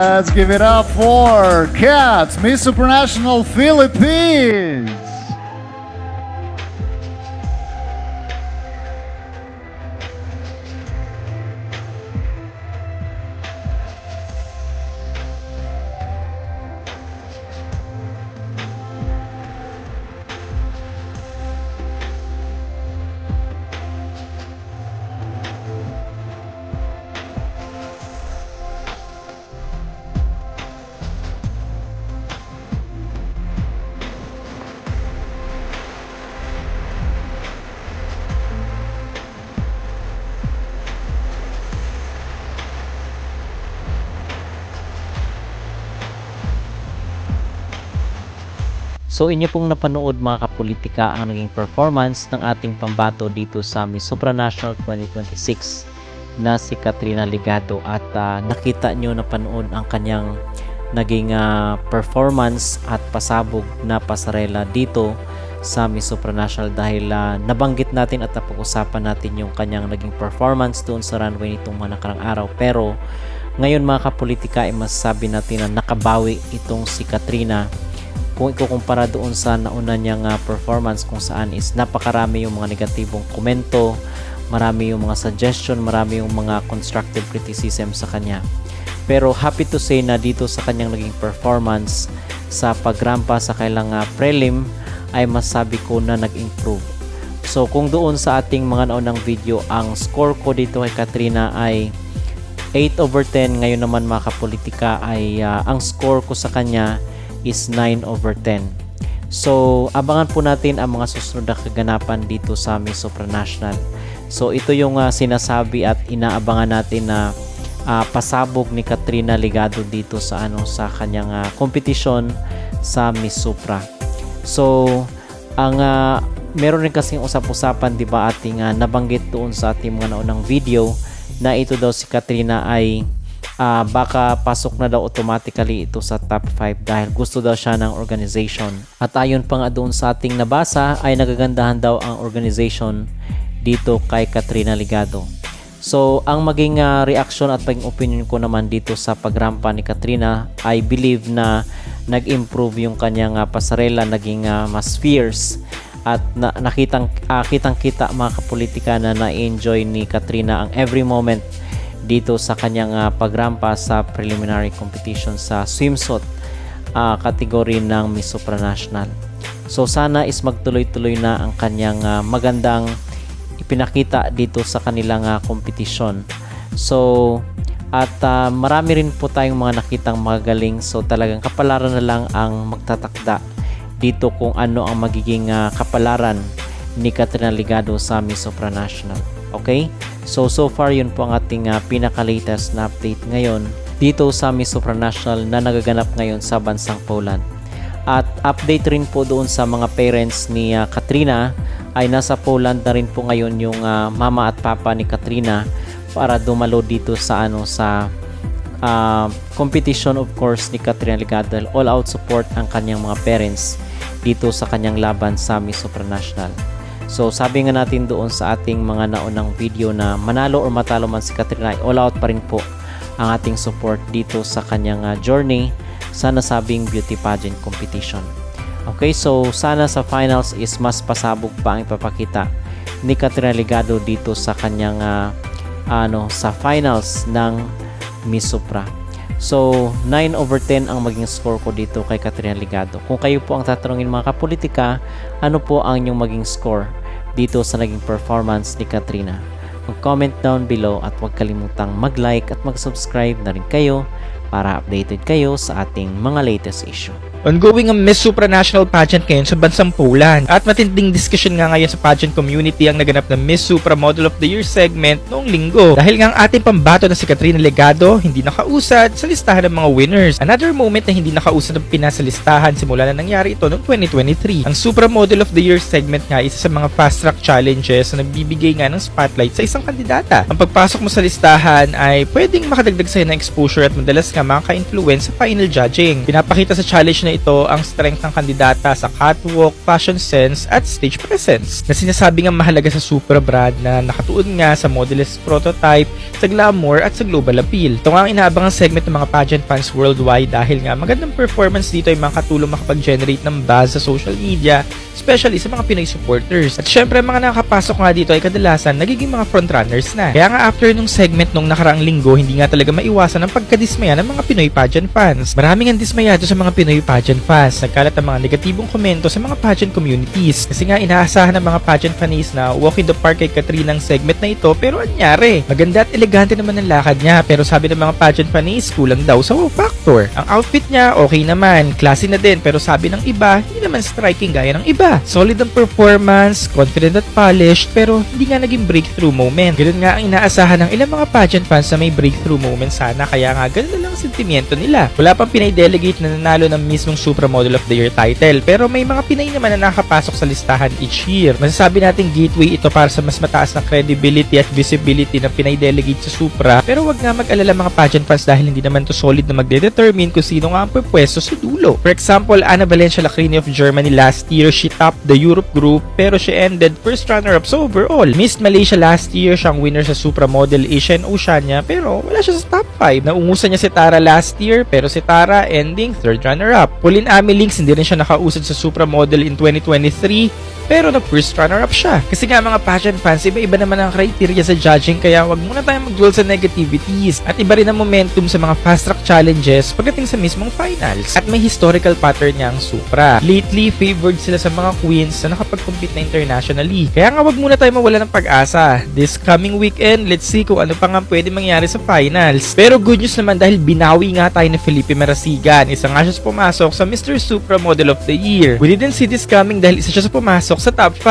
Let's give it up for Cats, Miss Supranational Philippines. So inyo pong napanood mga kapolitika ang naging performance ng ating pambato dito sa Miss Supranational 2026 na si Katrina Ligado at nakita nyo napanood ang kanyang naging performance at pasabog na pasarela dito sa Miss Supranational dahil nabanggit natin at napag-usapan natin yung kanyang naging performance doon sa runway nitong mga nakarang araw, pero ngayon mga kapolitika ay masasabi natin na nakabawi itong si Katrina kung ikukumpara doon sa nauna niyang performance kung saan is napakarami yung mga negatibong komento, marami yung mga suggestion, marami yung mga constructive criticism sa kanya. Pero happy to say na dito sa kanyang naging performance sa pagrampa sa kailang prelim ay masabi ko na nag-improve. So kung doon sa ating mga naunang video ang score ko dito kay Katrina ay 8/10, ngayon naman mga kapolitika ay ang score ko sa kanya is 9/10. So abangan po natin ang mga susunod na kaganapan dito sa Miss Supranational. So ito yung sinasabi at inaabangan natin na pasabog ni Katrina Ligado dito sa sa kanyang kompetisyon sa Miss Supra. So ang meron rin kasing usap-usapan, 'di ba, ating nabanggit doon sa ating mga naunang video na ito daw si Katrina ay baka pasok na daw automatically ito sa top 5 dahil gusto daw siya ng organization. At ayon pa nga doon sa ating nabasa ay nagagandahan daw ang organization dito kay Katrina Ligado. So ang maging reaction at maging opinion ko naman dito sa pagrampa ni Katrina, I believe na nag-improve yung kanyang pasarela, naging mas fierce at kitang-kita mga kapolitika na na-enjoy ni Katrina ang every moment dito sa kanyang pagrampa sa preliminary competition sa swimsuit category ng Miss Supranational. So sana is magtuloy-tuloy na ang kanyang magandang ipinakita dito sa kanilang kompetisyon. So at marami rin po tayong mga nakitang magaling, so talagang kapalaran na lang ang magtatakda dito kung ano ang magiging kapalaran ni Katrina Ligado sa Miss Supranational. Okay? So far yun po ang ating pinaka-latest na update ngayon dito sa Miss Supranational na nagaganap ngayon sa bansang Poland. At update rin po doon sa mga parents ni Katrina ay nasa Poland na rin po ngayon yung mama at papa ni Katrina para dumalo dito sa competition of course ni Katrina Ligado. All out support ang kanyang mga parents dito sa kanyang laban sa Miss Supranational. So sabi nga natin doon sa ating mga naunang video na manalo or matalo man si Katrina, all out pa rin po ang ating support dito sa kanyang journey sa nasabing beauty pageant competition. Okay, so sana sa finals is mas pasabog pa ang ipapakita ni Katrina Ligado dito sa kanyang sa finals ng Miss Supra. So 9/10 ang maging score ko dito kay Katrina Ligado. Kung kayo po ang tatanungin mga kapolitika, ano po ang inyong maging score dito sa naging performance ni Katrina? Mag-comment down below at huwag kalimutang mag-like at mag-subscribe na rin kayo para updated kayo sa ating mga latest issue. Ongoing ang Miss Supranational pageant ngayon sa bansang Poland at matinding diskusyon nga ngayon sa pageant community ang naganap na Miss Supra Model of the Year segment noong linggo dahil nga ang ating pambato na si Katrina Ligado hindi nakausad sa listahan ng mga winners. Another moment na hindi nakausad ang Pinas sa listahan simula na nangyari ito noong 2023. Ang Supra Model of the Year segment nga isa sa mga fast track challenges na nagbibigay nga ng spotlight sa isang kandidata. Ang pagpasok mo sa listahan ay pwedeng makadagdag sa'yo ng exposure at madalas nga nga makaka-influence sa final judging. Pinapakita sa challenge na ito ang strength ng kandidata sa catwalk, fashion sense, at stage presence na sinasabi nga mahalaga sa Supra brand na nakatuon nga sa modelist prototype, sa glamour at sa global appeal. Ito nga ang inaabangang segment ng mga pageant fans worldwide dahil nga magandang performance dito ay makakatulong makapag-generate ng buzz sa social media, especially sa mga Pinoy supporters. At syempre mga nakapasok nga dito ay kadalasan nagiging mga frontrunners na. Kaya nga after nung segment nung nakaraang linggo, hindi nga talaga maiwasan ang pagkadismaya ng mga Pinoy pageant fans. Maraming ang dismayado sa mga Pinoy pageant fans. Nagkalat ang mga negatibong komento sa mga pageant communities. Kasi nga inaasahan ng mga pageant fans na walk in the park kay Katrina ang segment na ito, pero anyari? Maganda at elegante naman ang lakad niya, pero sabi ng mga pageant fans, kulang daw sa wow factor. Ang outfit niya okay naman, classy na din, pero sabi ng iba, hindi naman striking gaya ng iba. Solid ang performance, confident at polished, pero hindi nga naging breakthrough moment. Ganun nga ang inaasahan ng ilang mga pageant fans na may breakthrough moment sana, kaya nga ganun na lang ang sentimiento nila. Wala pang Pinay delegate na nanalo ng mismong Supra Model of the Year title, pero may mga Pinay naman na nakapasok sa listahan each year. Masasabi natin gateway ito para sa mas mataas na credibility at visibility ng Pinay delegate sa Supra, pero wag nga mag-alala mga pageant fans dahil hindi naman to solid na magde-determine kung sino nga ang pupwesto sa dulo. For example, Anna Valencia Lacrini of Germany last year, she topped the Europe group pero she ended first runner-up sa overall. Miss Malaysia last year, siyang winner sa Supra Model Asia and Oceania pero wala siya sa top 5. Naungusan niya si Tara last year pero si Tara ending third runner-up. Pauline Amelings hindi rin siya nakausad sa Supra Model in 2023 pero na first runner-up siya. Kasi nga mga pageant fans, iba-iba naman ang criteria sa judging kaya wag muna tayong mag-dwell sa negativities. At iba rin ang momentum sa mga fast-track challenges pagdating sa mismong finals. At may historical pattern niya ang Supra. Lately, favored sila sa mga queens na nakapag-compete na internationally. Kaya nga wag muna tayo mawala ng pag-asa. This coming weekend, let's see kung ano pa nga pwede mangyari sa finals. Pero good news naman dahil binawi nga tayo ni Felipe Marasigan. Isa nga siya sa pumasok sa Mr. Supra Model of the Year. We didn't see this coming dahil isa siya sa pumasok sa top 5.